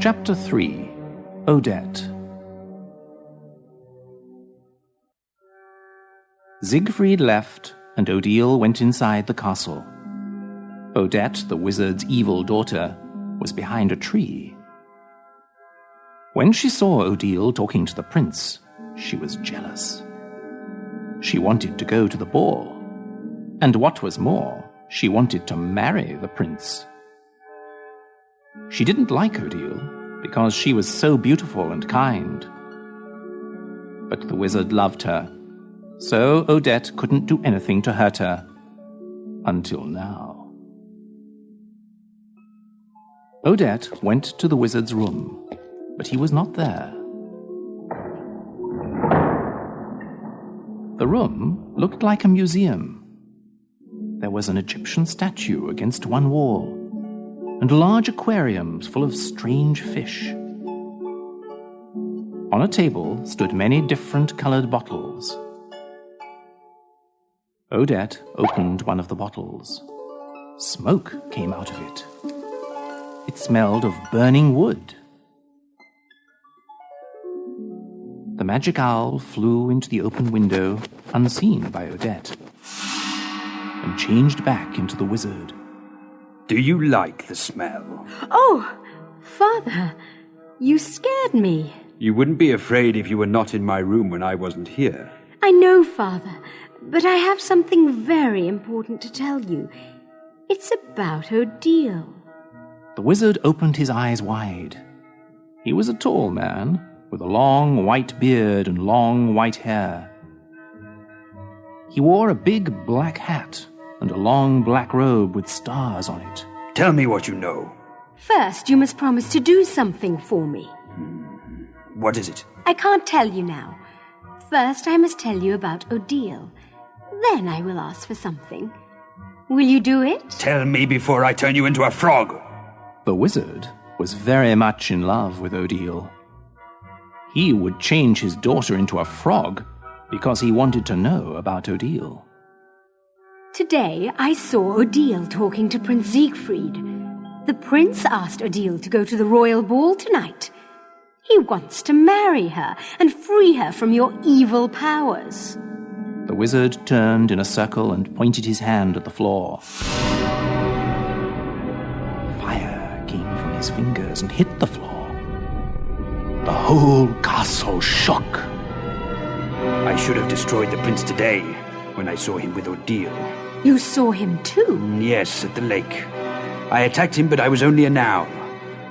Chapter 3. Odette. Siegfried left, and Odile went inside the castle. Odette, the wizard's evil daughter, was behind a tree. When she saw Odile talking to the prince, she was jealous. She wanted to go to the ball, and what was more, she wanted to marry the prince. She didn't like Odile because she was so beautiful and kind. But the wizard loved her, so Odette couldn't do anything to hurt her, until now. Odette went to the wizard's room, but he was not there. The room looked like a museum. There was an Egyptian statue against one wall, and large aquariums full of strange fish. On a table stood many different colored bottles. Odet opened one of the bottles. Smoke came out of it. It smelled of burning wood. The magic owl flew into the open window, unseen by Odette, and changed back into the wizard. Do you like the smell? Oh, Father, you scared me. You wouldn't be afraid if you were not in my room when I wasn't here. I know, Father, but I have something very important to tell you. It's about Odile. The wizard opened his eyes wide. He was a tall man, with a long white beard and long white hair. He wore a big black hat and a long black robe with stars on it. Tell me what you know. First, you must promise to do something for me. What is it? I can't tell you now. First, I must tell you about Odile. Then I will ask for something. Will you do it? Tell me before I turn you into a frog. The wizard was very much in love with Odile. He would change his daughter into a frog because he wanted to know about Odile. Today, I saw Odile talking to Prince Siegfried. The prince asked Odile to go to the royal ball tonight. He wants to marry her and free her from your evil powers. The wizard turned in a circle and pointed his hand at the floor. Fire came from his fingers and hit the floor. The whole castle shook. I should have destroyed the prince today when I saw him with Odile. You saw him too? Yes, at the lake. I attacked him, but I was only a noun.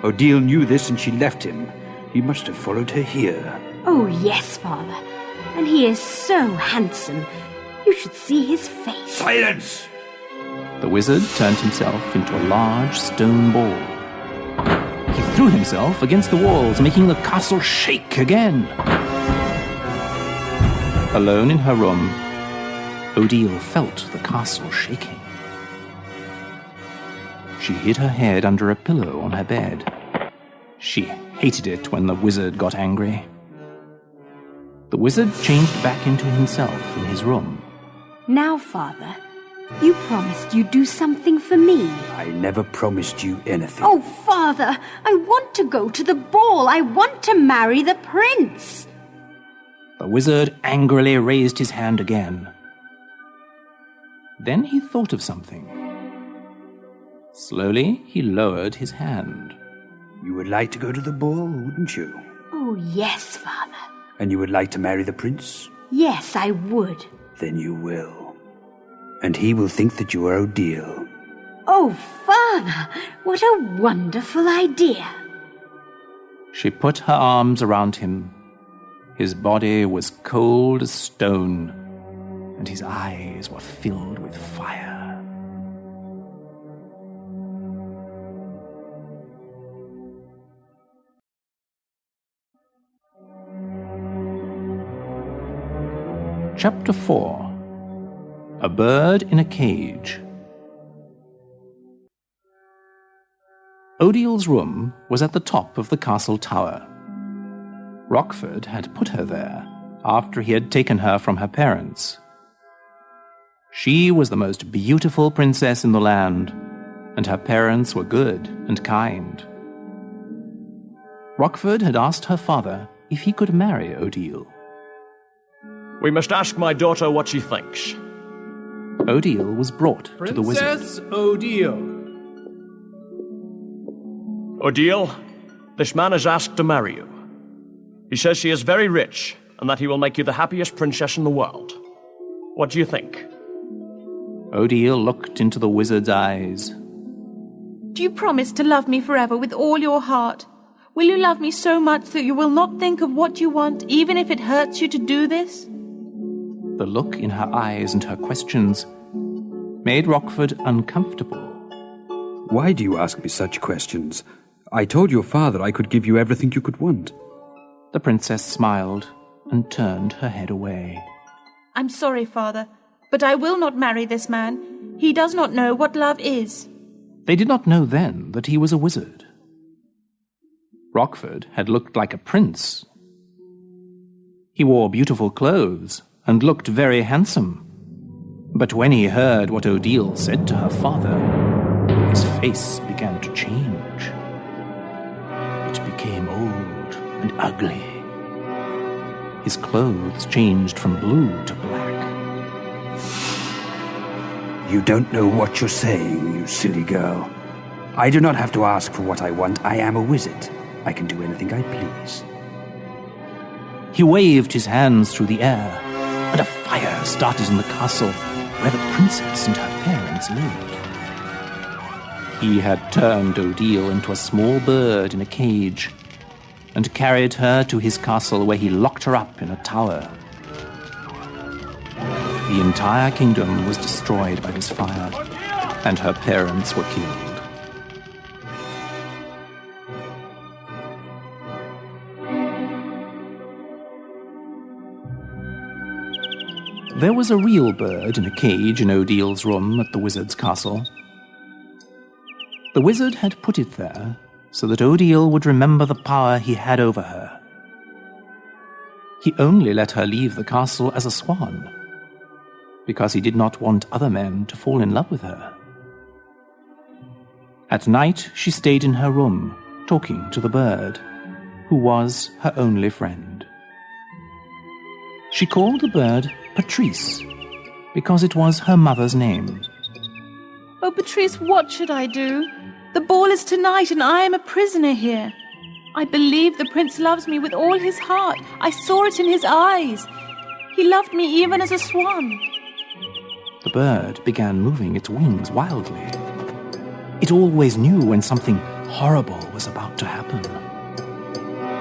Odile knew this and she left him. He must have followed her here. Oh, yes, Father. And he is so handsome. You should see his face. Silence! The wizard turned himself into a large stone ball. He threw himself against the walls, making the castle shake again. Alone in her room, Odile felt the castle shaking. She hid her head under a pillow on her bed. She hated it when the wizard got angry. The wizard changed back into himself in his room. Now, Father, you promised you'd do something for me. I never promised you anything. Oh, Father, I want to go to the ball. I want to marry the prince. The wizard angrily raised his hand again. Then he thought of something. Slowly, he lowered his hand. You would like to go to the ball, wouldn't you? Oh, yes, Father. And you would like to marry the prince? Yes, I would. Then you will. And he will think that you are Odile. Oh, Father, what a wonderful idea. She put her arms around him. His body was cold as stone, and his eyes were filled with fire. Chapter 4. A Bird in a Cage. Odile's room was at the top of the castle tower. Rockford had put her there after he had taken her from her parents. She was the most beautiful princess in the land, and her parents were good and kind. Rochford had asked her father if he could marry Odile. We must ask my daughter what she thinks. Odile was brought to the wizard. Princess Odile. Odile, this man has asked to marry you. He says she is very rich and that he will make you the happiest princess in the world. What do you think? Odile looked into the wizard's eyes. Do you promise to love me forever with all your heart? Will you love me so much that you will not think of what you want, even if it hurts you to do this? The look in her eyes and her questions made Rochford uncomfortable. Why do you ask me such questions? I told your father I could give you everything you could want. The princess smiled and turned her head away. I'm sorry, father, but I will not marry this man. He does not know what love is. They did not know then that he was a wizard. Rochford had looked like a prince. He wore beautiful clothes and looked very handsome. But when he heard what Odile said to her father, his face began to change. It became old and ugly. His clothes changed from blue to black. You don't know what you're saying, you silly girl. I do not have to ask for what I want. I am a wizard. I can do anything I please. He waved his hands through the air, and a fire started in the castle where the princess and her parents lived. He had turned Odile into a small bird in a cage and carried her to his castle where he locked her up in a tower. The entire kingdom was destroyed by this fire, and her parents were killed. There was a real bird in a cage in Odile's room at the wizard's castle. The wizard had put it there so that Odile would remember the power he had over her. He only let her leave the castle as a swan, because he did not want other men to fall in love with her. At night, she stayed in her room, talking to the bird, who was her only friend. She called the bird Patrice, because it was her mother's name. Oh, Patrice, what should I do? The ball is tonight and I am a prisoner here. I believe the prince loves me with all his heart. I saw it in his eyes. He loved me even as a swan. The bird began moving its wings wildly. It always knew when something horrible was about to happen.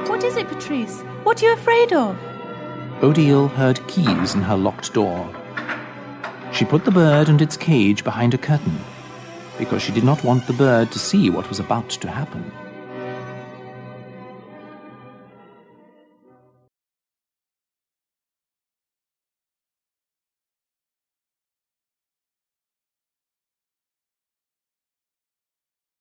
What is it, Patrice? What are you afraid of? Odile heard keys in her locked door. She put the bird and its cage behind a curtain, because she did not want the bird to see what was about to happen.